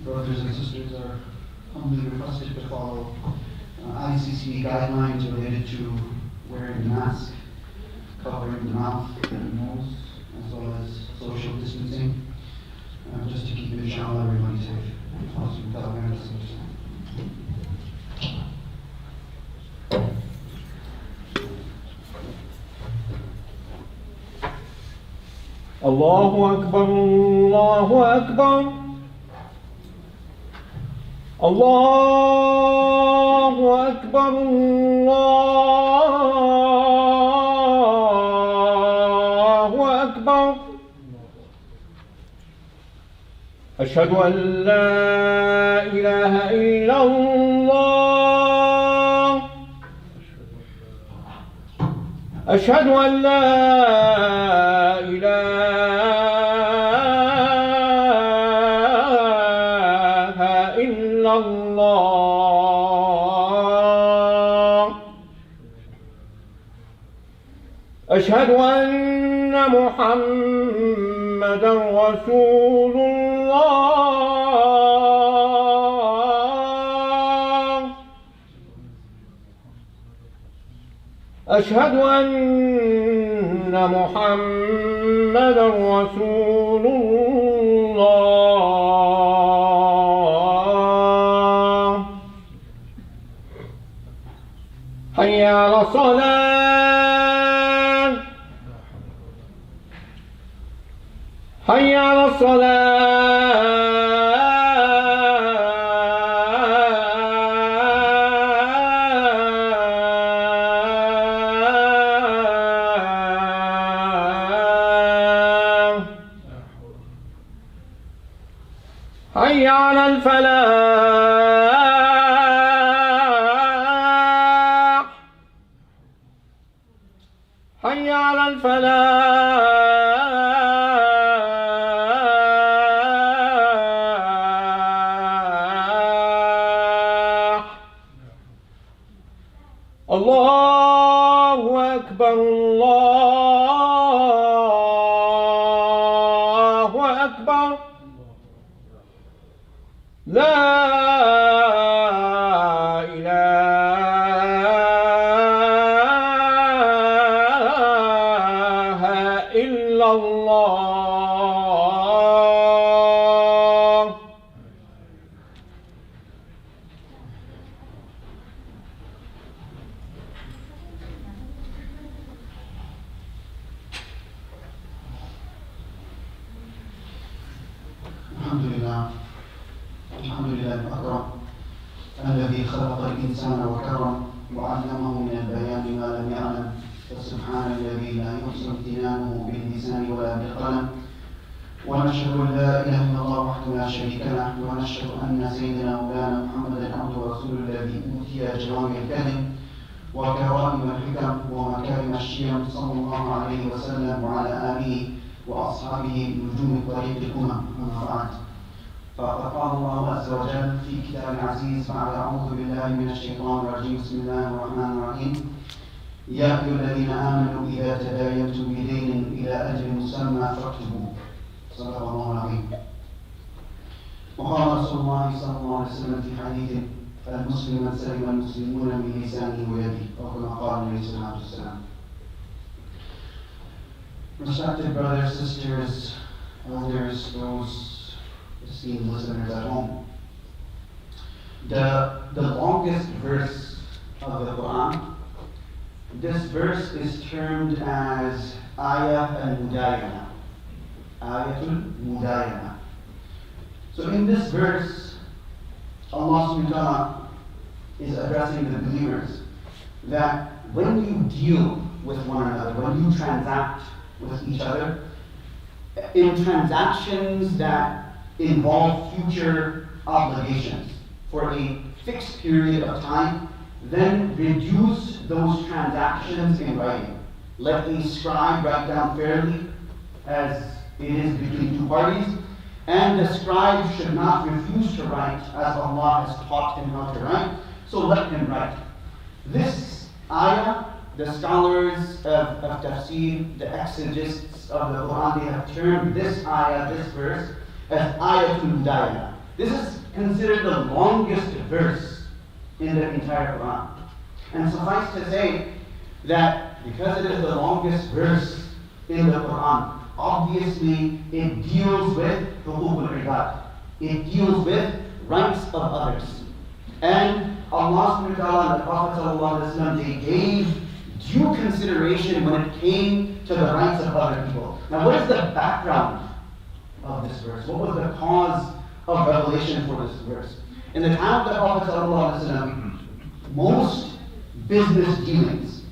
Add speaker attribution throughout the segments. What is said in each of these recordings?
Speaker 1: Brothers and sisters are humbly requested to follow ICC guidelines related to wearing the mask, covering the mouth and nose, as well as social distancing, just to keep, inshallah, everybody safe.
Speaker 2: Allahu Akbar, Allahu Akbar. Allahu Akbar, Allahu Akbar. أشهد أن لا إله إلا الله. أشهد أن لا إله إلا الله. أشهد أن محمدا رسول الله. أشهد أن محمدا رسول الله. حي على الصلاة. حي على الصلاة. حي على الفلاح. حي على الفلاح. الله أكبر، الله أكبر. لا إله إلا الله.
Speaker 1: الحمد لله. الحمد لله الأكرم الذي خلق الإنسان وكرم وعلمه من البيان ما لم يعلم، فسبحان الذي لا يحصى امتنانه باللسان ولا بالقلم. ونشهد أن لا إله إلا الله وحده لا شريك له، ونشهد أن سيدنا مولانا محمدا عبده ورسوله الذي أوتي جوامع الكلم وكرائم الحكم ومكارم الشيم صلى الله عليه وسلم وعلى آله وأصحابه نجوم طريق الأمم. أما بعد، فقد قال الله عز وجل في كتاب العزيز بعد أعوذ بالله من الشيطان الرجيم. بسم الله الرحمن الرحيم. يا أيها الذين آمنوا إذا تداينتم بدين إلى أجل مسمى فاكتبوا. صدق الله العظيم. وقال رسول الله صلى الله عليه وسلم في حديثه: المسلم من سلم المسلمون من لسانه ويده، أو كما قال عليه الصلاة والسلام. Respected brothers, sisters, elders, those esteemed listeners at home, the longest verse of the Quran, this verse is termed as Ayah al-Mudayana. Ayatul Mudayana. So in this verse, Allah subhanahu wa ta'ala is addressing the believers that when you deal with one another, when you transact with each other, in transactions that involve future obligations for a fixed period of time, then reduce those transactions in writing. Let a scribe write down fairly, as it is between two parties, and the scribe should not refuse to write as Allah has taught him how to write, so let him write. This ayah, the scholars of tafsir, the exegists of the Quran, they have termed this ayah, this verse, as ayatul dayana. This is considered the longest verse in the entire Quran. And suffice to say that because it is the longest verse in the Quran, obviously it deals with huquq al-ibad. It deals with rights of others. And Allah subhanahu wa ta'ala and the Prophet sallallahu alaihi wasallam, they gave due consideration when it came to the rights of other people. Now, what is the background of this verse? What was the cause of revelation for this verse? In the time of the Prophet sallallahu alaihi wasallam, most business dealings,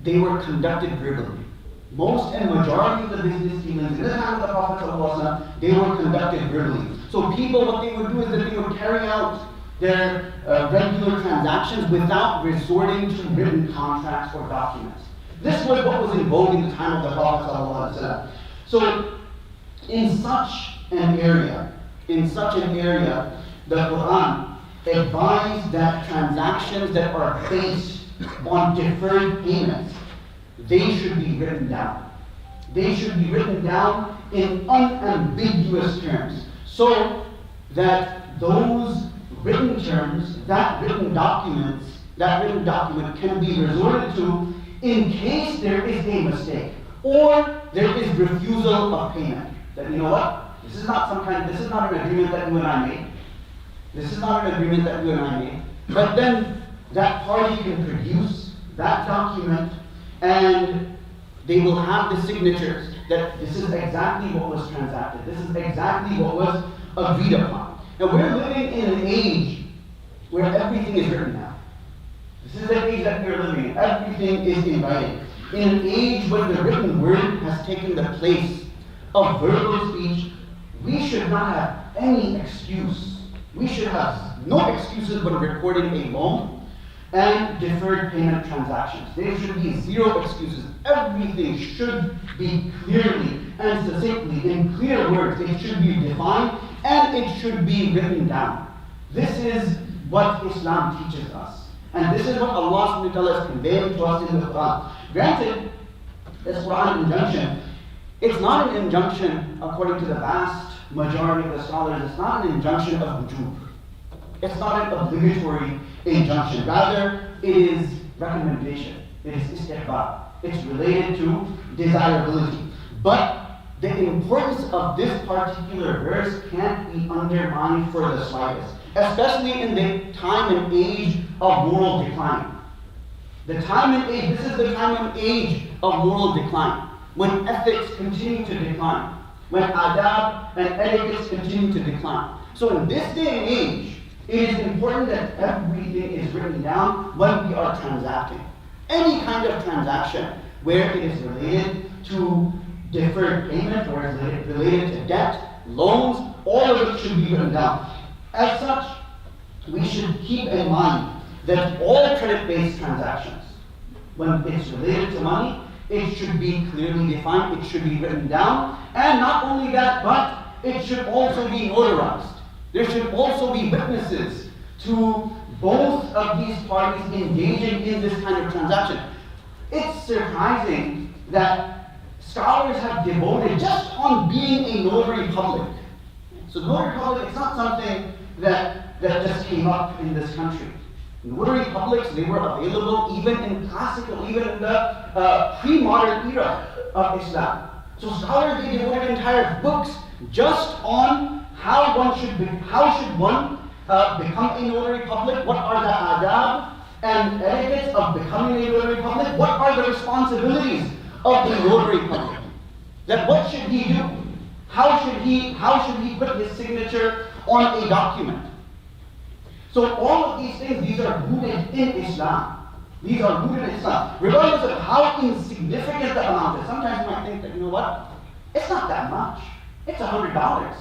Speaker 1: they were conducted verbally. Most and majority of the business dealings in the time of the Prophet sallallahu alaihi wasallam, they were conducted verbally. So people, what they would do is that they would carry out their regular transactions without resorting to written contracts or documents. This was what was in vogue in the time of the Prophet ﷺ. So, in such an area, the Quran advised that transactions that are based on deferred payments, they should be written down. They should be written down in unambiguous terms, so that those written terms, that written document can be resorted to in case there is a mistake or there is refusal of payment. That, you know what, this is not an agreement that you and I made. But then that party can produce that document and they will have the signatures that this is exactly what was transacted. This is exactly what was agreed upon. Now, we're living in an age where everything is written down. This is the age that we're living in. Everything is in writing. In an age when the written word has taken the place of verbal speech, we should not have any excuse. We should have no excuses when recording a loan and deferred payment transactions. There should be zero excuses. Everything should be clearly and succinctly, in clear words. It should be defined and it should be written down. This is what Islam teaches us. And this is what Allah subhanahu wa ta'ala is conveying to us in the Quran. Granted, this Quran injunction, it's not an injunction, according to the vast majority of the scholars, it's not an injunction of wujub. It's not an obligatory injunction. Rather, it is recommendation. It is istihbab. It's related to desirability. But the importance of this particular verse can't be undermined for the slightest, especially in the time and age of moral decline. This is the time and age of moral decline, when ethics continue to decline, when adab and etiquettes continue to decline. So in this day and age, it is important that everything is written down when we are transacting. Any kind of transaction where it is related to deferred payment or is related to debt, loans, all of it should be written down. As such, we should keep in mind that all credit-based transactions, when it's related to money, it should be clearly defined, it should be written down, and not only that, but it should also be notarized. There should also be witnesses to both of these parties engaging in this kind of transaction. It's surprising that scholars have devoted just on being a notary public. So notary public, it's not something that just came up in this country. Notary publics, they were available even in the pre-modern era of Islam. So scholars, they devoted entire books just on how should one become a notary public, what are the adab and etiquettes of becoming a notary public, what are the responsibilities of the notary public. That what should he do? How should he put his signature on a document? So all of these things, these are rooted in Islam. Regardless of how insignificant the amount is. Sometimes you might think that, you know what? It's not that much. It's $100.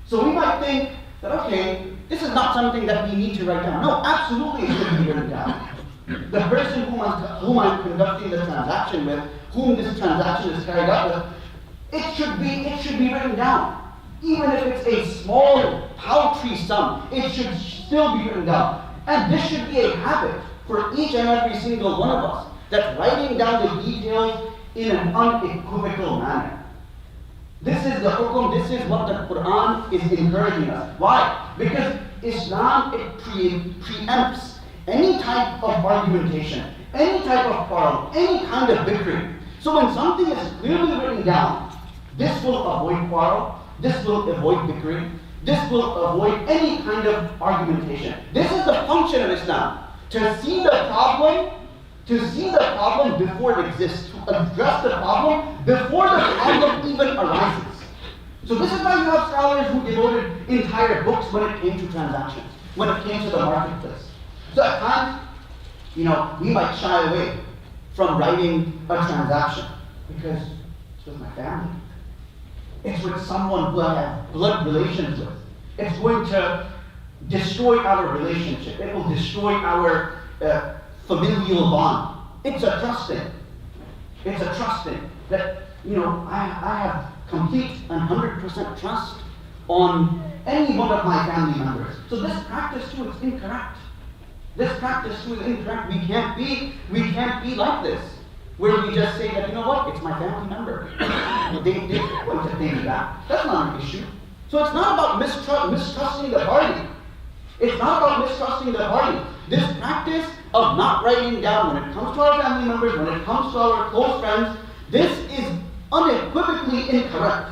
Speaker 1: So we might think that, okay, this is not something that we need to write down. No, absolutely it should be written down. The person whom I'm conducting the transaction with, whom this transaction is carried out with, it should be written down. Even if it's a small, paltry sum, it should still be written down. And this should be a habit for each and every single one of us, that writing down the details in an unequivocal manner. This is the hukum, this is what the Quran is encouraging us. Why? Because Islam, it preempts any type of argumentation, any type of quarrel, any kind of bickering. So when something is clearly written down, this will avoid quarrel, this will avoid bickering, this will avoid any kind of argumentation. This is the function of Islam, to see the problem before it exists, to address the problem before the problem even arises. So this is why you have scholars who devoted entire books when it came to transactions, when it came to the marketplace. So at times, we might shy away from writing a transaction because it's with my family. It's with someone who I have blood relations with. It's going to destroy our relationship. It will destroy our familial bond. It's a trusting. It's a trusting that, I have complete and 100% trust on any one of my family members. So this practice too is incorrect. This practice too is incorrect. We can't be like this, where we just say that, it's my family member. They want to pay me back. That's not an issue. So it's not about mistrusting the party. It's not about mistrusting the party. This practice of not writing down when it comes to our family members, when it comes to our close friends, this is unequivocally incorrect.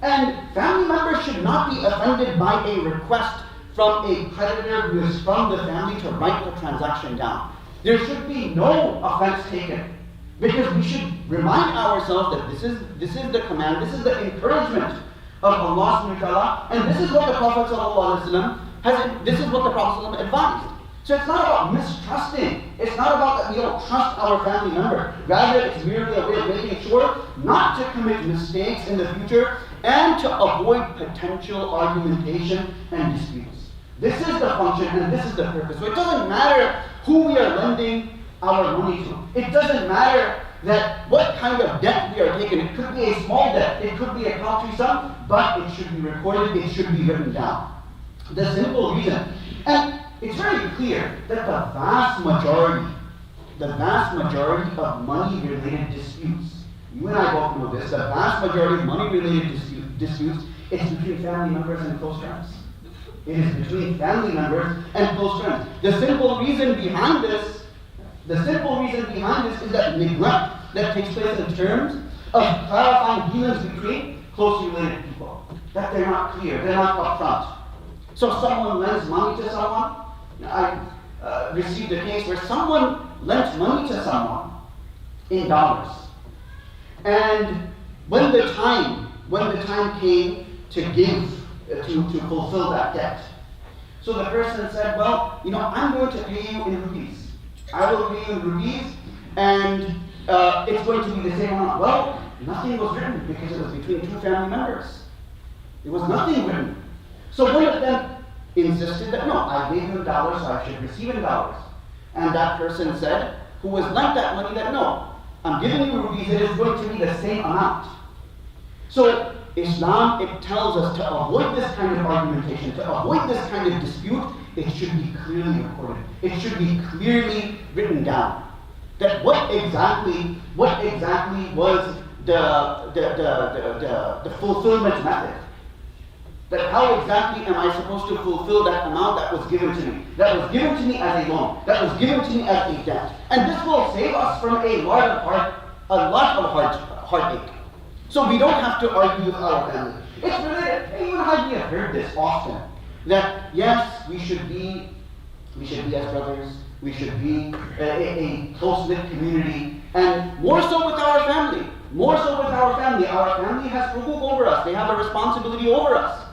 Speaker 1: And family members should not be offended by a request from a creditor who is from the family to write the transaction down. There should be no offense taken, because we should remind ourselves that this is the command, this is the encouragement of Allah subhanahu wa ta'ala, and this is what the Prophet this is what the Prophet advised. So it's not about mistrusting. It's not about that we don't trust our family member. Rather, it's merely a way of making sure not to commit mistakes in the future and to avoid potential argumentation and disputes. This is the function and this is the purpose. So it doesn't matter who we are lending our money to. It doesn't matter that what kind of debt we are taking. It could be a small debt, it could be a paltry sum, but it should be recorded, it should be written down. The simple reason, and it's very clear that the vast majority of money-related disputes, you and I both know this, the vast majority of money-related disputes, it's between family members and close friends. It is between family members and close friends. The simple reason behind this is that neglect that takes place in terms of clarifying dealings between closely related people. That they're not clear, they're not upfront. So someone lends money to someone. I received a case where someone lent money to someone in dollars. And when the time came to fulfill that debt, so the person said, well, I'm going to pay you in rupees. I will pay you in rupees, and it's going to be the same amount. Well, nothing was written because it was between two family members. There was nothing written. So one of them insisted that, no, I gave him dollars, so I should receive in dollars. And that person said, who was lent that money, that no, I'm giving you rupees, it is going to be the same amount. So Islam, it tells us to avoid this kind of argumentation, to avoid this kind of dispute, it should be clearly recorded. It should be clearly written down. That what exactly was the fulfillment method. That how exactly am I supposed to fulfill that amount that was given to me? That was given to me as a loan. That was given to me as a debt. And this will save us from a lot of heartache. So we don't have to argue with our family. It's related. You and I have heard this often. That yes, we should be as brothers. We should be a close-knit community, and more so with our family. More so with our family. Our family has hukuk over us. They have a responsibility over us.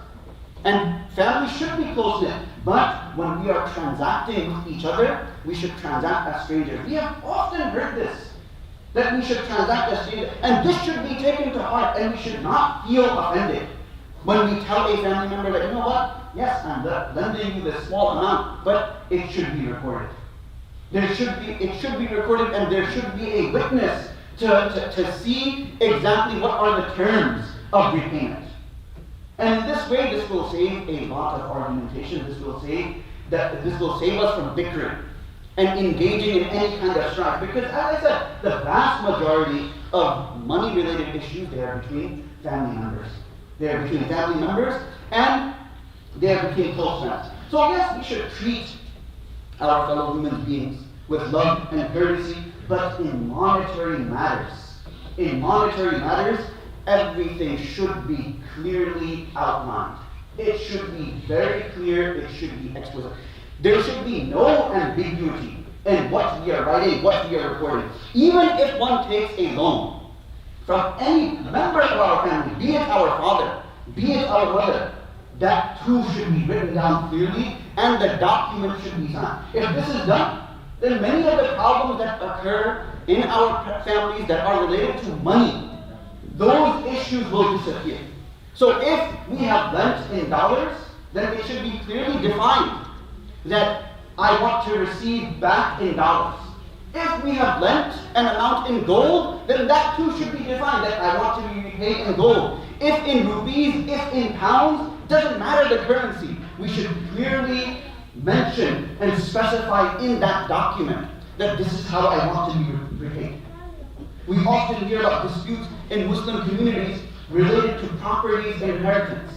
Speaker 1: And family should be close-knit. But when we are transacting with each other, we should transact as strangers. We have often heard this. that we should transact as strangers. And this should be taken to heart, and we should not feel offended when we tell a family member that, you know what, yes, I'm lending you this small amount, but it should be recorded. It should be recorded, and there should be a witness to see exactly what are the terms of repayment. And in this way, this will save a lot of argumentation. This will save us from bickering and engaging in any kind of strife. Because as I said, the vast majority of money-related issues, they are between family members. They are between family members, and they are between close friends. So yes, we should treat our fellow human beings with love and courtesy, but in monetary matters, everything should be clearly outlined. It should be very clear, it should be explicit. There should be no ambiguity in what we are writing, what we are recording. Even if one takes a loan from any member of our family, be it our father, be it our mother, that too should be written down clearly, and the document should be signed. If this is done, then many of the problems that occur in our families that are related to money, those issues will disappear. So if we have lent in dollars, then it should be clearly defined that I want to receive back in dollars. If we have lent an amount in gold, then that too should be defined, that I want to be repaid in gold. If in rupees, if in pounds, doesn't matter the currency. We should clearly mention and specify in that document that this is how I want to be repaid. We often hear about disputes in Muslim communities related to properties and inheritance.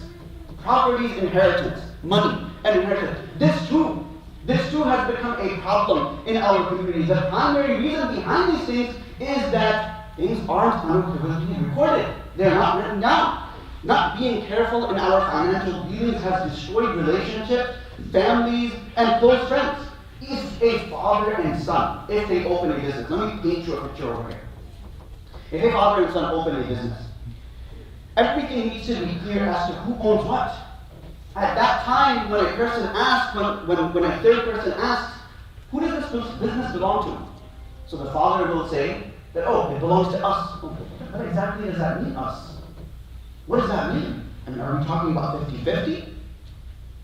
Speaker 1: Properties, inheritance, money, and inheritance. This too has become a problem in our communities. The primary reason behind these things is that things aren't unequivocally recorded. They're not written down. Not being careful in our financial dealings has destroyed relationships, families, and close friends. If a father and son, if they open a business, let me paint you a picture over here. If a father and son open a business, everything needs to be clear as to who owns what. At that time, when a person asks, when a third person asks, who does this business belong to? So the father will say that, oh, it belongs to us. What exactly does that mean, us? What does that mean? I mean, are we talking about 50-50?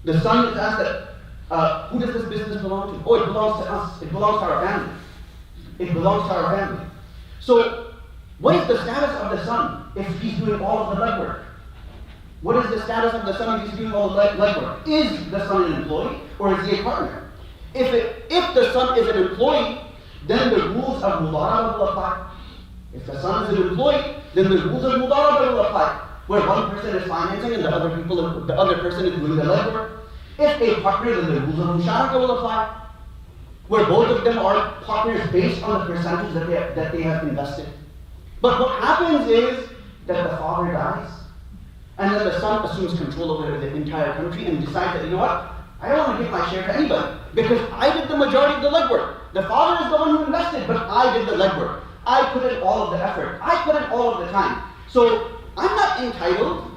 Speaker 1: The son is asked that, who does this business belong to? Oh, it belongs to us. It belongs to our family. It belongs to our family. So, what is the status of the son if he's doing all of the legwork? What is the status of the son if he's doing all the legwork? Is the son an employee or is he a partner? If the son is an employee, then the rules of mudaraba will apply. If the son is an employee, then the rules of mudaraba will apply, where one person is financing and the other person is doing the legwork. If a partner, then the rules of musharaka will apply, where both of them are partners based on the percentage that they have invested. But what happens is that the father dies, and then the son assumes control over the entire country and decides that, you know what, I don't want to give my share to anybody because I did the majority of the legwork. The father is the one who invested, but I did the legwork. I put in all of the effort. I put in all of the time. So I'm not entitled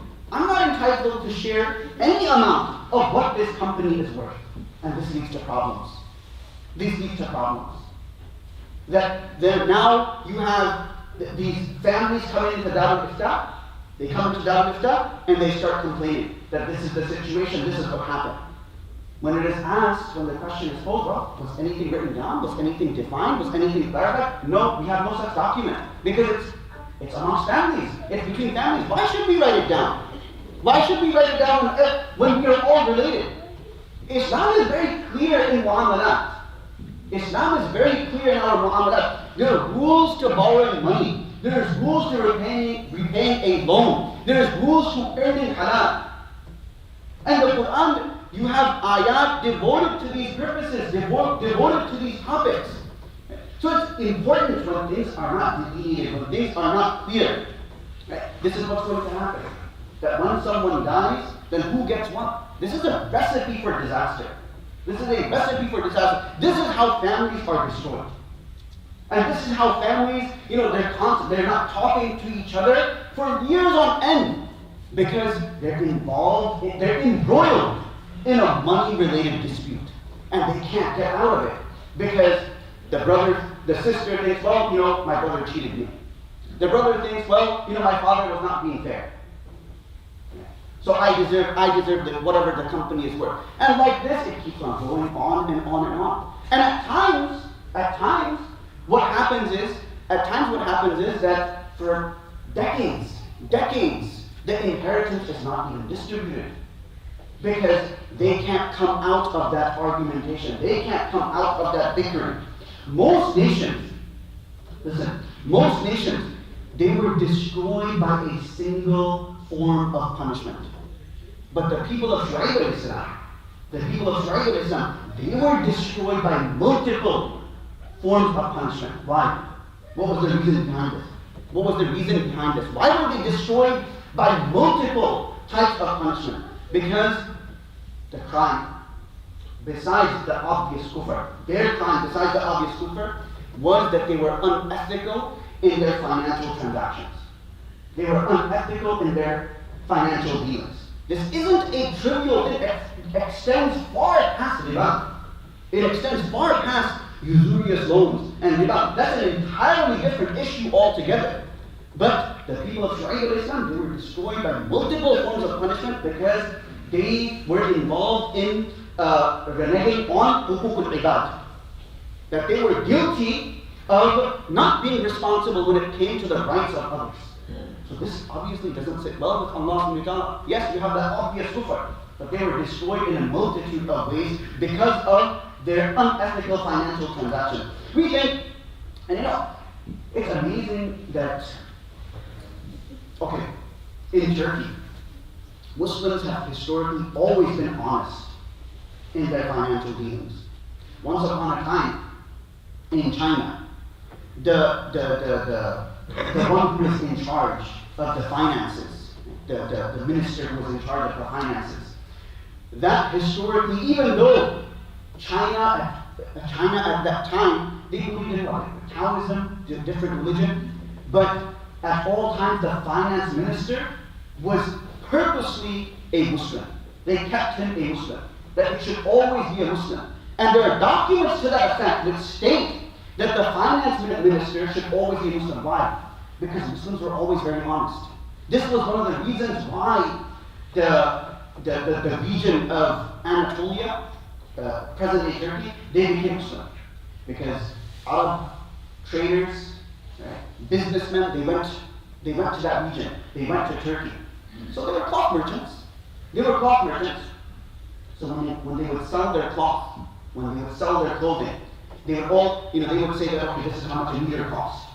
Speaker 1: to share any amount of what this company is worth. And this leads to problems. That now you have these families coming into Darul Iftah. They come into Darul Iftah and they start complaining that this is the situation, this is what happened. When it is asked, when the question is posed, well, was anything written down? Was anything defined? Was anything clarified? No, we have no such document. Because it's amongst families. It's between families. Why should we write it down? Why should we write it down when we are all related? Islam is very clear in mu'amalat. Islam is very clear in our mu'amalat. There are rules to borrowing money. There is rules to repaying a loan. There is rules to earning halal. And the Quran, you have ayat devoted to these purposes, devoted to these topics. So it's important when things are not delineated, when things are not clear. Right? This is what's going to happen. That when someone dies, then who gets what? This is a recipe for disaster. This is a recipe for disaster. This is how families are destroyed. And this is how families, they're not talking to each other for years on end because they're embroiled in a money-related dispute. And they can't get out of it because The sister thinks, well, my brother cheated me. The brother thinks, well, my father was not being fair. So I deserve whatever the company is worth. And like this, it keeps on going on and on and on. And at times, what happens is that for decades, the inheritance is not even distributed. Because they can't come out of that argumentation. They can't come out of that bickering. Most nations, they were destroyed by a single form of punishment. But the people of Shu'aib al-Islam, they were destroyed by multiple forms of punishment. Why? What was the reason behind this? Why were they destroyed by multiple types of punishment? Because the crime, besides the obvious kufr, was that they were unethical in their financial transactions. They were unethical in their financial dealings. This isn't a trivial thing. It extends far past riba. It extends far past usurious loans and riba. That's an entirely different issue altogether. But the people of Shu'aib al-Islam, they were destroyed by multiple forms of punishment because they were involved in reneging on hukuk al-ibad. That they were guilty of not being responsible when it came to the rights of others. So this obviously doesn't sit well with Allah subhanahu wa ta'ala. Yes, you have that obvious kufr, but they were destroyed in a multitude of ways because of their unethical financial transactions. We think, and it's amazing that, in Turkey, Muslims have historically always been honest in their financial dealings. Once upon a time, in China, the one who was in charge of the finances, the minister who was in charge of the finances, that historically, even though China at that time, they believed in Taoism, a different religion, but at all times the finance minister was purposely a Muslim. They kept him a Muslim, that he should always be a Muslim. And there are documents to that effect that state that the finance minister should always be a Muslim. Why? Because Muslims were always very honest. This was one of the reasons why the region of Anatolia, present-day Turkey, they became Muslim. Because Arab traders, businessmen, they went to that region. They went to Turkey. So they were cloth merchants. So when they would sell their cloth, when they would sell their clothing, they would all, they would say that, okay, this is how much a meter costs.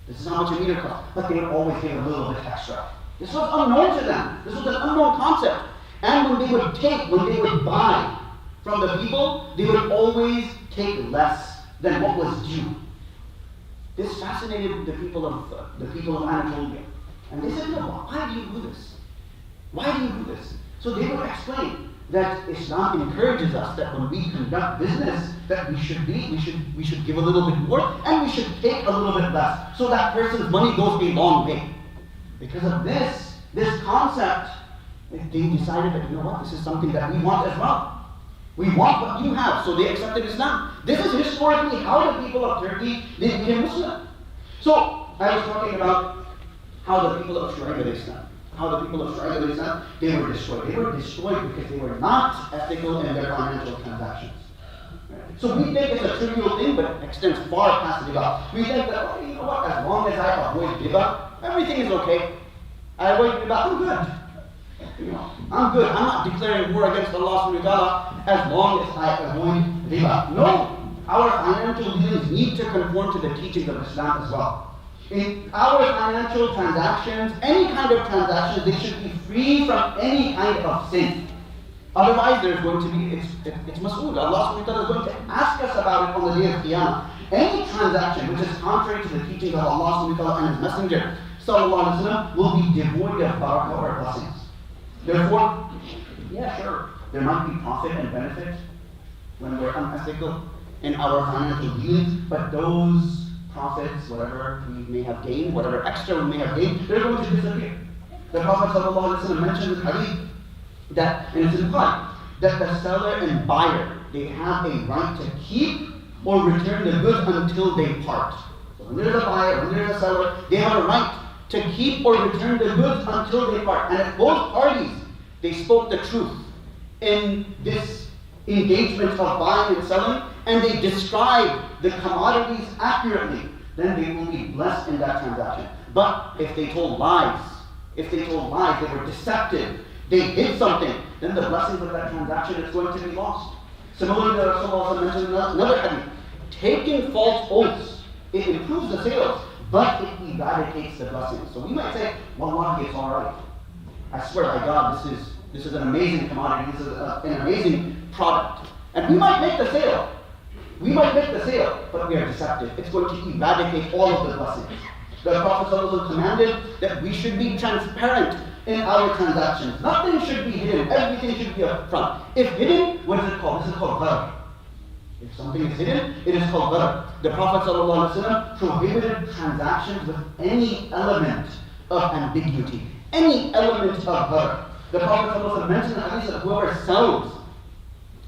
Speaker 1: But they would always give a little bit extra. This was unknown to them. This was an unknown concept. And when they would buy from the people, they would always take less than what was due. This fascinated the people of Anatolia. And they said, why do you do this? So they would explain that Islam encourages us that when we conduct business, that we should give a little bit more and we should take a little bit less, so that person's money goes a long way. Because of this concept, they decided that, this is something that we want as well. We want what you have, so they accepted Islam. This is historically how the people of Turkey, they became Muslim. So I was talking about how the people of Shu'aib al-Islam, they were destroyed. They were destroyed because they were not ethical in their financial transactions. So we think it's a trivial thing, but it extends far past riba. We think that, as long as I avoid riba, everything is okay. I avoid riba, I'm good. I'm good. I'm not declaring war against Allah subhanahu wa ta'ala as long as I avoid riba. No, our financial dealings need to conform to the teachings of Islam as well. In our financial transactions, any kind of transactions, they should be free from any kind of sin. Otherwise, there's going to be, it's mas'ool. Allah subhanahu wa ta'ala is going to ask us about it on the day of Qiyamah. Any transaction which is contrary to the teachings of Allah subhanahu wa ta'ala and His Messenger, sallallahu alaihi wasallam, will be devoid of barakah or blessings. Therefore, sure, there might be profit and benefit when we're unethical in our financial dealings, but those profits, whatever we may have gained, whatever extra we may have gained, they're going to disappear. The Prophet ﷺ mentioned in hadith that, and it's implied, that the seller and buyer, they have a right to keep or return the goods until they part. So when there's a buyer, when there's a seller, they have a right to keep or return the goods until they part. And if both parties, they spoke the truth in this engagement of buying and selling, and they describe the commodities accurately, then they will be blessed in that transaction. But if they told lies, they were deceptive, they hid something, then the blessings of that transaction is going to be lost. Similarly, the Rasulullah mentioned another hadith. Taking false oaths, it improves the sales, but it eradicates the blessings. So we might say, Wallahi, it's alright. I swear by God, this is an amazing commodity, this is an amazing product. And we might make the sale. But we are deceptive. It's going to eradicate all of the blessings. The Prophet ﷺ commanded that we should be transparent in our transactions. Nothing should be hidden. Everything should be up front. If hidden, what is it called? This is called gharar. If something is hidden, it is called gharar. The Prophet ﷺ prohibited transactions with any element of ambiguity, any element of gharar. The Prophet ﷺ mentioned in the hadith that whoever sells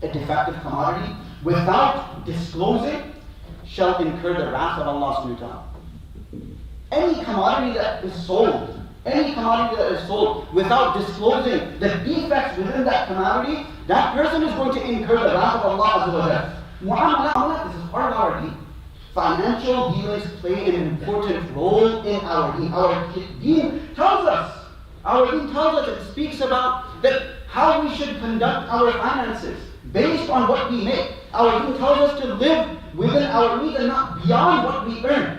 Speaker 1: a defective commodity without disclosing shall incur the wrath of Allah subhanahu wa ta'ala. Any commodity that is sold without disclosing the defects within that commodity, that person is going to incur the wrath of Allah azza wa jalla. Mu'amalat, this is part of our deen. Financial dealings play an important role in our deen. Our deen tells us, it speaks about that how we should conduct our finances based on what we make. Our deen tells us to live within our means and not beyond what we earn.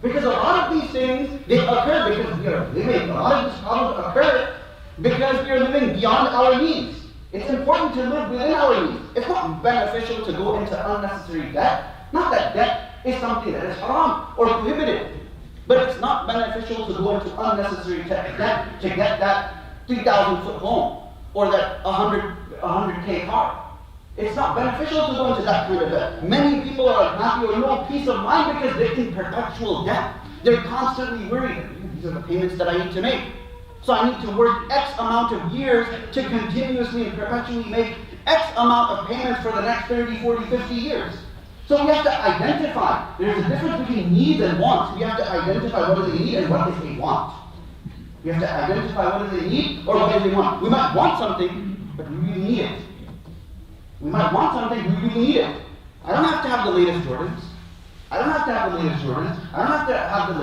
Speaker 1: Because a lot of these things, they occur because we are living. A lot of these problems occur because we are living beyond our means. It's important to live within our means. It's not beneficial to go into unnecessary debt. Not that debt is something that is haram or prohibited. But it's not beneficial to go into unnecessary debt to get that 3,000 foot home or that 100K car. It's not beneficial to go into that kind of debt. Many people are unhappy or no peace of mind because they're in perpetual debt. They're constantly worried. These are the payments that I need to make. So I need to work X amount of years to continuously and perpetually make X amount of payments for the next 30, 40, 50 years. So we have to identify. There's a difference between needs and wants. We have to identify what do they need and what do they want. We have to identify what do they need or what do they want. We might want something, but we really need it. We might want something, we really need it. I don't have to have the latest Jordans. I don't have to have the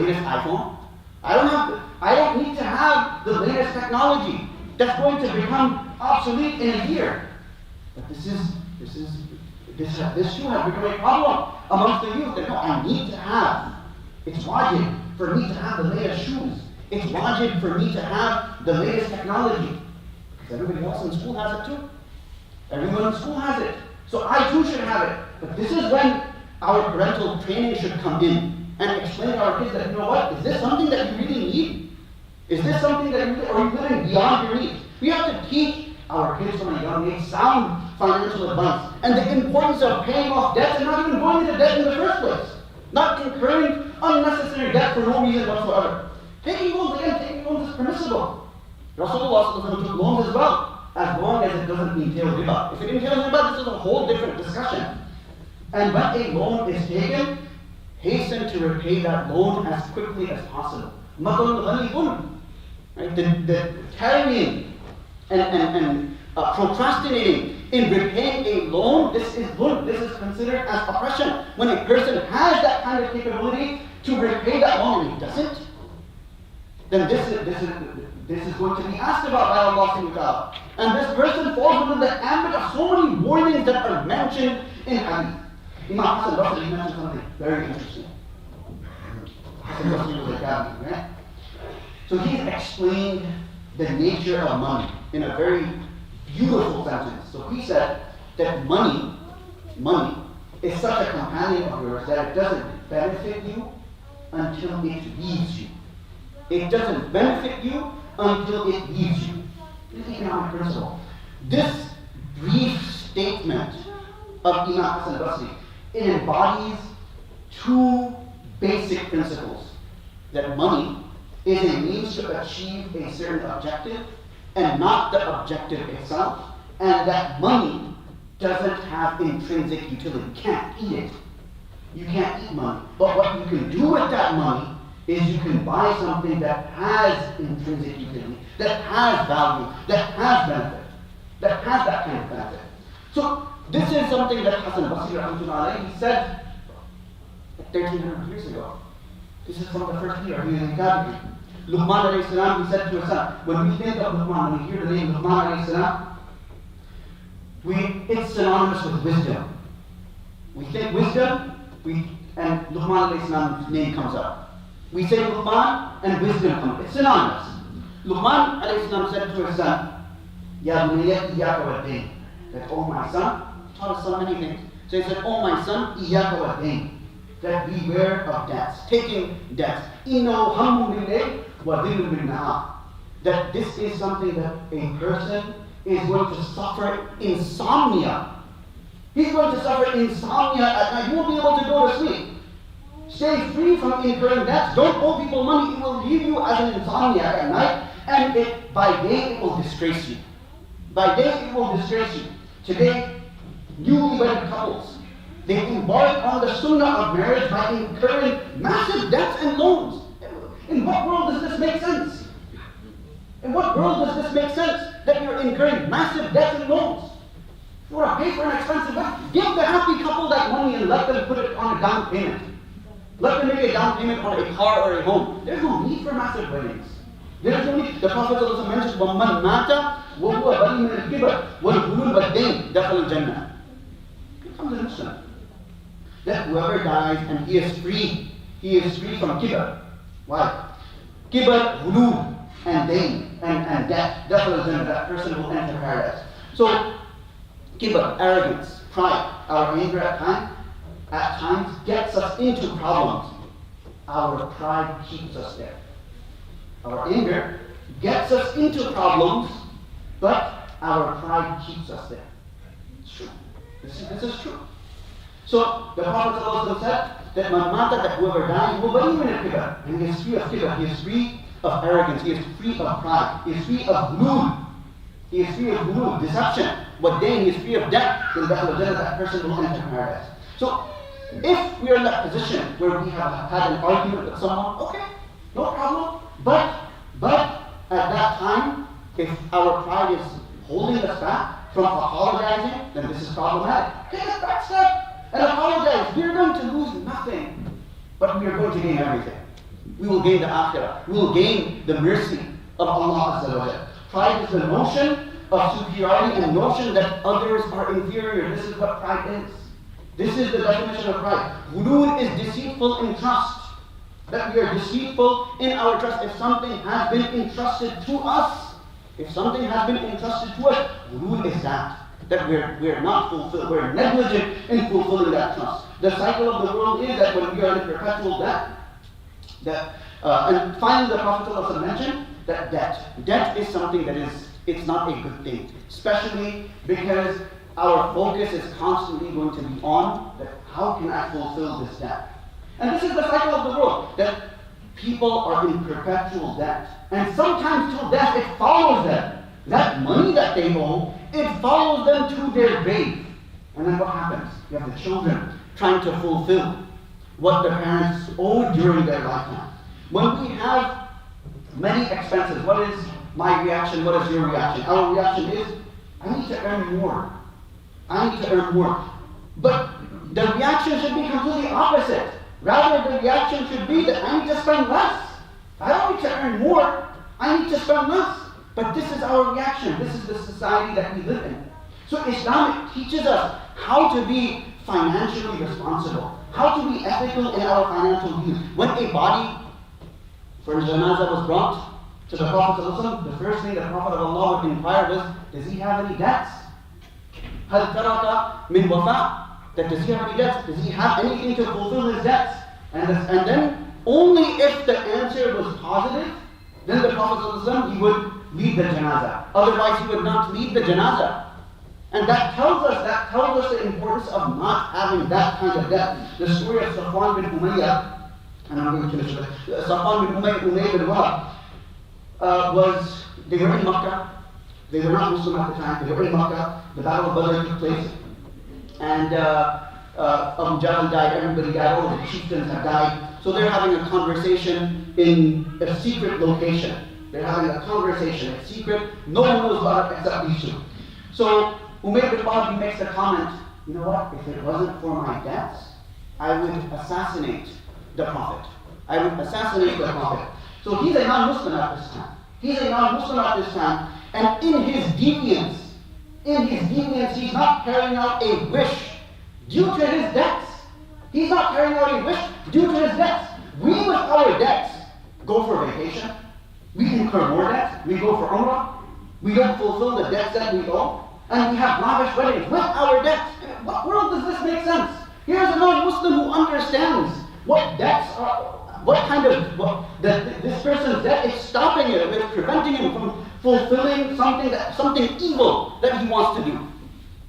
Speaker 1: latest iPhone. I don't need to have the latest technology that's going to become obsolete in a year. But this too has become a problem amongst the youth. That no, I need to have. It's wajib for me to have the latest shoes. It's wajib for me to have the latest technology. Because everybody else in school has it too. Everyone in school has it. So I too should have it. But this is when our parental training should come in and explain to our kids that, you know what, is this something that you really need? Is this something that you really, or are you living beyond your needs? We have to teach our kids from a young age sound financial advice and the importance of paying off debts and not even going into debt in the first place. Not incurring unnecessary debt for no reason whatsoever. Taking loans is permissible. Rasulullah took loans as well, as long as it doesn't entail riba. If it entails riba, this is a whole different discussion. And when a loan is taken, hasten to repay that loan as quickly as possible. Right? The carrying and procrastinating in repaying a loan, this is considered as oppression. When a person has that kind of capability to repay that loan and he doesn't, then this is going to be asked about by Allah subhanahu wa ta'ala. And this person falls within the ambit of so many warnings that are mentioned in hadith. Imam Hassan Basri mentioned something very interesting. Hassan Basri was a tabi'i, right? So he's explained the nature of money in a very beautiful sentence. So he said that money is such a companion of yours that it doesn't benefit you until it leaves you. It doesn't benefit you until it leaves you. This is economic principle. This brief statement of Imam Hassan Basri, it embodies two basic principles. That money is a means to achieve a certain objective and not the objective itself. And that money doesn't have intrinsic utility. You can't eat it. You can't eat money. But what you can do with that money is you can buy something that has intrinsic utility, that has value, that has benefit, that has that kind of benefit. So this is something that Hassan Basri rahmatullahi he said 1300 years ago. This is from the first year. He was in Tabi'i. Luqman alayhi salam, he said to his son, when we think of Luqman, when we hear the name Luqman alayhi salam, it's synonymous with wisdom. We think wisdom, and Luqman alayhi salam's name comes up. We say Luqman and wisdom comes. It's synonymous. Luqman alayhi salam said to his son, Ya bunayya iyyaka wad-dayn. That, oh my son, taught his son many things. So he said, oh my son, iyyaka wad-dayn. That beware of debts, taking debts. Innahu hammun bil-layl wa dhillun bin-nahar. That this is something that a person is going to suffer insomnia. He's going to suffer insomnia at night. He won't be able to go to sleep. Stay free from incurring debts. Don't owe people money. It will leave you as an insomniac at night, and by day it will disgrace you. By day it will disgrace you. Today, newlywed couples, they embark on the sunnah of marriage by incurring massive debts and loans. In what world does this make sense? In what world does this make sense? That you're incurring massive debts and loans. You want to pay for an expensive wedding? Give the happy couple that money and let them put it on a down payment. Let them make a down payment on a car or a home. There's no need for massive weddings. There's no need. The Prophet also mentions, وَمَنْ مَاتَ وَهُوَ بَرِيٌّ مِنَ الْكِبْرِ وَالْغُلُولِ وَالدَّيْنِ دَخَلَ الْجَنَّةِ. It comes in Muslim. That whoever dies and he is free from kibr. Why? Kibr, ghulul, and dayn, and debt. That person will enter paradise. So, kibr, arrogance, pride, our anger at times gets us into problems. Our pride keeps us there. Our anger gets us into problems, but our pride keeps us there. It's true. This is true. So the Prophet ﷺ said that that whoever dies will believe in kibr, and he is free of kibr, he is free of arrogance, he is free of pride, he is free of ghulul, he is free of ghulul, deception. But then he is free of debt, then that person will enter paradise. So if we are in that position where we have had an argument with someone, okay, no problem. But at that time, if our pride is holding us back from apologizing, then this is problematic. Take a back step and apologize. We are going to lose nothing, but we are going to gain everything. We will gain the akhirah. We will gain the mercy of Allah Azza wa Jalla. Pride is the notion of superiority and notion that others are inferior. This is what pride is. This is the definition of pride. Ghulul is deceitful in trust. That we are deceitful in our trust. If something has been entrusted to us, ghulul is that we're not fulfilled, we're negligent in fulfilling that trust. The cycle of the world is that when we are in perpetual debt, and finally the Prophet also mentioned that debt is something that it's not a good thing, especially because our focus is constantly going to be on that how can I fulfill this debt? And this is the cycle of the world, that people are in perpetual debt. And sometimes till death it follows them. That money that they owe, it follows them to their grave. And then what happens? You have the children trying to fulfill what their parents owed during their lifetime. When we have many expenses, what is my reaction? What is your reaction? Our reaction is, I need to earn more. But the reaction should be completely opposite. Rather, the reaction should be that I need to spend less. I don't need to earn more. I need to spend less. But this is our reaction. This is the society that we live in. So Islam teaches us how to be financially responsible, how to be ethical in our financial use. When a body for janazah was brought to the Prophet ﷺ, the first thing the Prophet of Allah would inquire was, does he have any debts? Hal taraka min wafa? That does he have any debts? Does he have anything to fulfill his debts? And then only if the answer was positive, then the Prophet ﷺ, he would lead the janazah. Otherwise he would not lead the janazah. And that tells us the importance of not having that kind of debt. The story of Safwan bin Umayyah, and I'm going to finish with it. Safwan bin Umayyah bin Wahab they were in Makkah. They were not Muslim at the time. They were in Makkah. The Battle of Badr took place. and Abu Jahl died, everybody died, all the chieftains have died. So they're having a conversation in a secret location. They're having a conversation, it's secret, no one knows about it except these two. So Umayr bin Wahb makes the comment, you know what, if it wasn't for my debts, I would assassinate the Prophet. I would assassinate the Prophet. So he's a non-Muslim at this time. He's a non-Muslim at this time, and in his deviance, he's not carrying out a wish due to his debts. He's not carrying out a wish due to his debts. We, with our debts, go for vacation. We incur more debts. We go for Umrah. We don't fulfill the debts that we owe. And we have lavish weddings with our debts. In what world does this make sense? Here's a non-Muslim who understands what debts are, this person's debt is stopping him, it's preventing him from fulfilling something evil that he wants to do.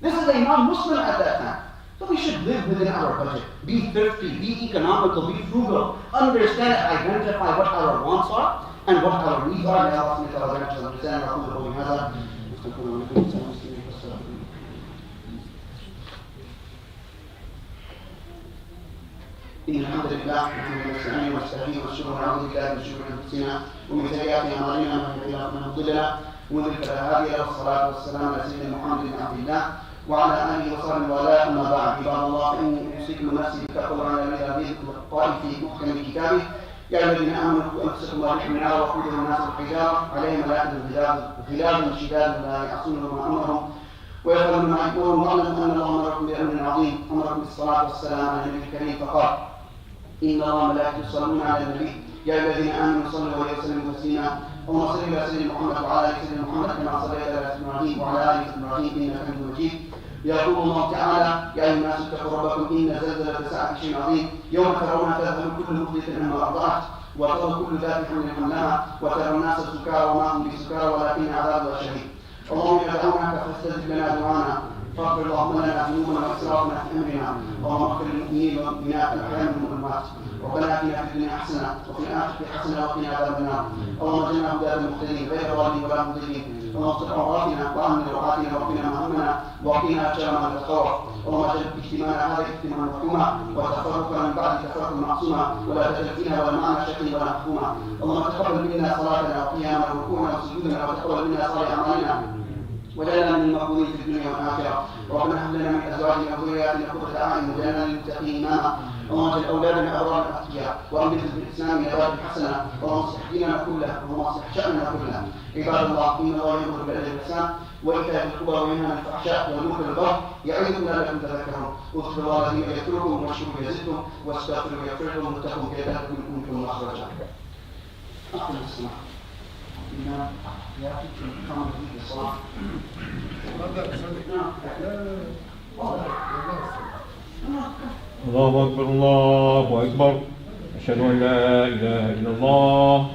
Speaker 1: This is a non-Muslim at that time. So we should live within our budget. Be thrifty, be economical, be frugal. Understand and identify what our wants are and what our needs are. May Allah subhanahu wa ta'ala understand our إن الحمد لله نحمده ونستعينه ونستهديه ونشكره ونعوذ بالله من شرور أنفسنا ومن سيئات أعمالنا من يهده الله فلا مضل له ومن يضلل فلا هادي له والصلاة والسلام على سيدنا محمد بن عبد الله وعلى آله وصحبه والاه أما بعد عباد الله فإني أوصيكم ونفسي بتقوى الله الذي قال في محكم كتابه يا الذين آمنوا قوا أنفسكم وأهليكم نارا وقودها الناس والحجارة عليهم ملائكة غلاظ شداد لا يعصون ما أمرهم ويفعلون ما يأمرون واعلموا أن الله أمركم بأمر عظيم أمركم بالصلاة والسلام على النبي الكريم فقال إن الله وملائكته يصلون على النبي يا الذين آمنوا صلوا عليه وسلموا تسليما اللهم صل على سيدنا محمد وعلى آل سيدنا محمد كما صليت على سيدنا إبراهيم وعلى آل سيدنا إبراهيم إنك حميد مجيد يقول الله تعالى يا أيها الناس اتقوا ربكم إن زلزلة الساعة شيء عظيم يوم ترونها تذهل كل مرضعة عما أرضعت وتضع كل ذات حمل حملها وترى الناس سكارى وما هم بسكارى ولكن عذاب الله شديد اللهم يدعونك فاستجب لنا دعانا فاغفر اللهم لنا ذنوبنا واسرافنا في امرنا اللهم اغفر للمؤمنين والمؤمنات الاحياء منهم والاموات ربنا اتنا في الدنيا حسنه وفي الاخره حسنه وقنا عذاب النار اللهم اجعلنا هداة المهتدين غير ضالين ولا مضلين اللهم استر عوراتنا وامن روعاتنا وقنا مهمنا وقنا شر ما نتخوف اللهم اجعل اجتماعنا هذا اجتماعا مرحوما وتفرقنا من بعد تفرقا معصوما ولا تجعل فينا ولا معنا شقيا ولا محكوما اللهم تقبل منا صلاتنا وقيامنا وركوعنا وسجودنا وتقبل منا صالح اعمالنا وجعلنا من المقبولين في الدنيا والآخرة ربنا هب لنا من أزواجنا وذرياتنا قرة أعين وجعلنا للمتقين إماما اللهم اجعل أولادنا أبرارا أتقياء وأمدهم بالإسلام يا رب حسنا اللهم اصلح ديننا كله اللهم اصلح شأننا كله عباد الله إن الله يأمر بالعدل والإحسان وإيتاء ذي القربى وينهى عن الفحشاء والمنكر والبغي يعظكم لعلكم تذكرون اذكروا الله الذي يذكركم واشكروه يزدكم واستغفروه يغفر لكم واتقوا كيف تكون مخرجا أقم الصلاة
Speaker 2: الله أكبر الله أكبر أشهد أن لا إله إلا الله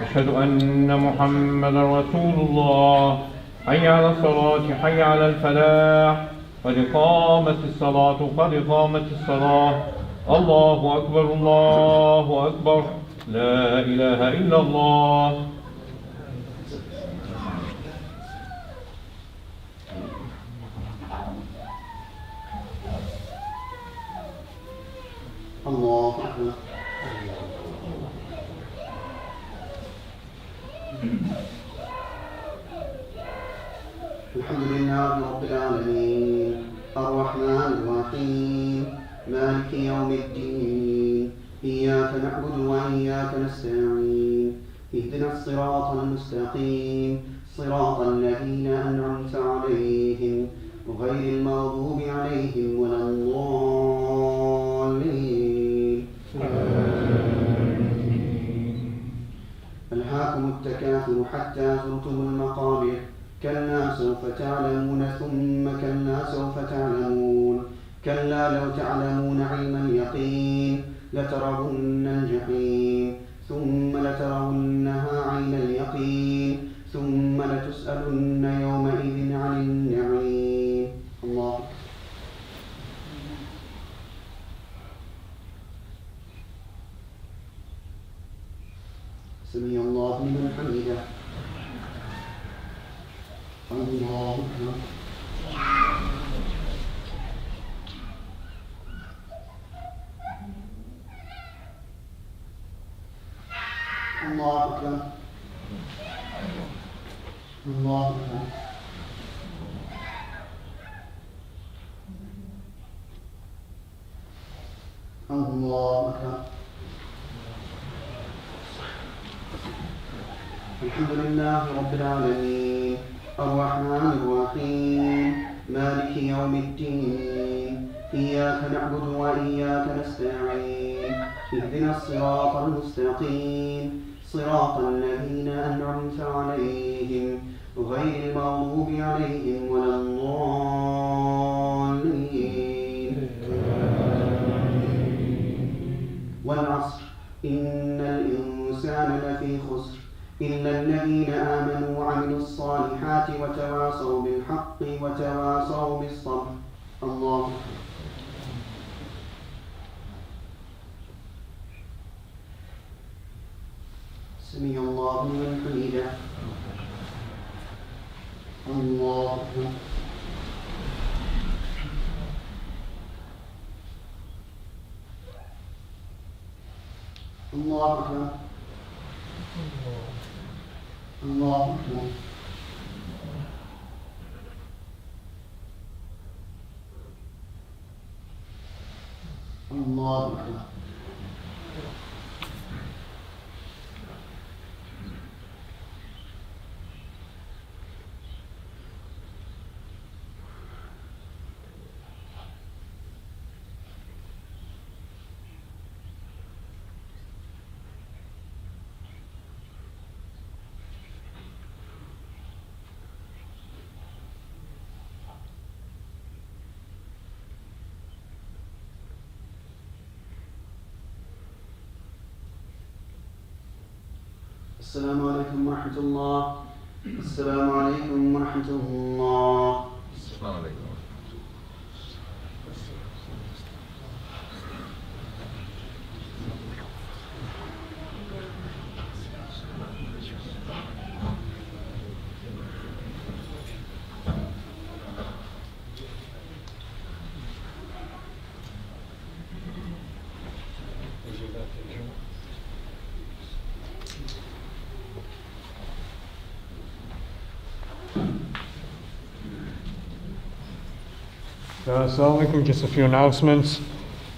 Speaker 2: أشهد أن محمدا رسول الله حي على الصلاة حي على الفلاح قد قامت الصلاة قد قامت الصلاة الله أكبر الله أكبر لا إله إلا الله
Speaker 1: الله أكبر الحمد لله رب العالمين الرحمن الرحيم مالك يوم الدين إياك نعبد وإياك نستعين اهدنا الصراط المستقيم صراط الذين أنعمت عليهم غير المغضوب عليهم ولا الضالين ألهاكم التكاثر حتى زرتم المقابر كلا سوف تعلمون ثم كلا سوف تعلمون كلا لو تعلمون علم اليقين لترون الجحيم ثم لترونها عين اليقين ثم لتسألن يومئذ عن النعيم الله سمع الله لمن حمده الله أكبر الله أكبر. الله أكبر. الحمد لله رب العالمين الرحمن الرحيم مالك يوم الدين إياك نعبد وإياك نستعين اهدنا الصراط المستقيم صراط الذين أنعمت عليهم غير المغضوب عليهم ولا الضالين. والعصر إن الإنسان لفي خسر إلا الذين آمنوا وعملوا الصالحات وتواصوا بالحق وتواصوا بالصبر. الله سمع الله لمن حمده. الله أكبر. الله أكبر. الله أكبر. الله أكبر. السلام عليكم ورحمة الله. السلام عليكم ورحمة الله.
Speaker 2: السلام عليكم.
Speaker 3: Assalamu alaikum, just a few announcements.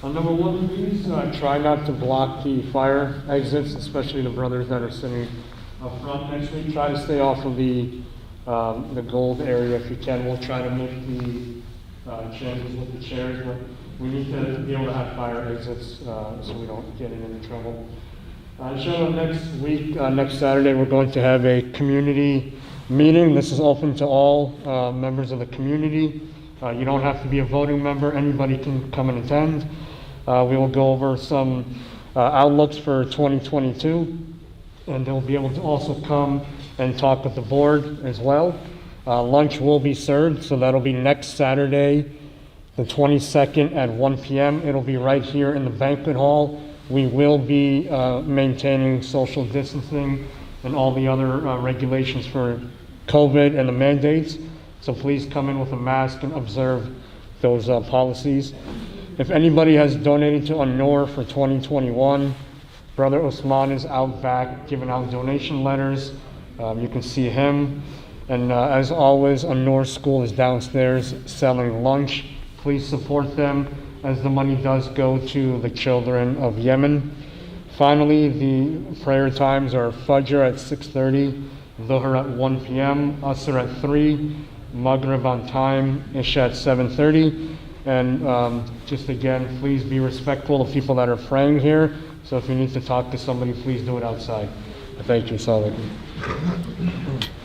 Speaker 3: Number one, please try not to block the fire exits, especially the brothers that are sitting up front next week. Try to stay off of the gold area if you can. We'll try to move the chairs with the chairs, but we need to be able to have fire exits so we don't get in any trouble. Inshallah, next week, next Saturday, we're going to have a community meeting. This is open to all members of the community. You don't have to be a voting member. Anybody can come and attend. We will go over some outlooks for 2022, and they'll be able to also come and talk with the board as well. Lunch will be served, so that'll be next Saturday, the 22nd at 1 p.m. It'll be right here in the banquet hall. We will be maintaining social distancing and all the other regulations for COVID and the mandates. So please come in with a mask and observe those policies. If anybody has donated to An-Noor for 2021, Brother Usman is out back giving out donation letters. You can see him. And as always, An-Noor School is downstairs selling lunch. Please support them as the money does go to the children of Yemen. Finally, the prayer times are Fajr at 6:30, Dhuhr at 1 p.m., Asr at 3, Maghrib on time, Isha at 7:30. And just again, please be respectful of people that are praying here. So if you need to talk to somebody, please do it outside. Thank you. Assalamu alaikum.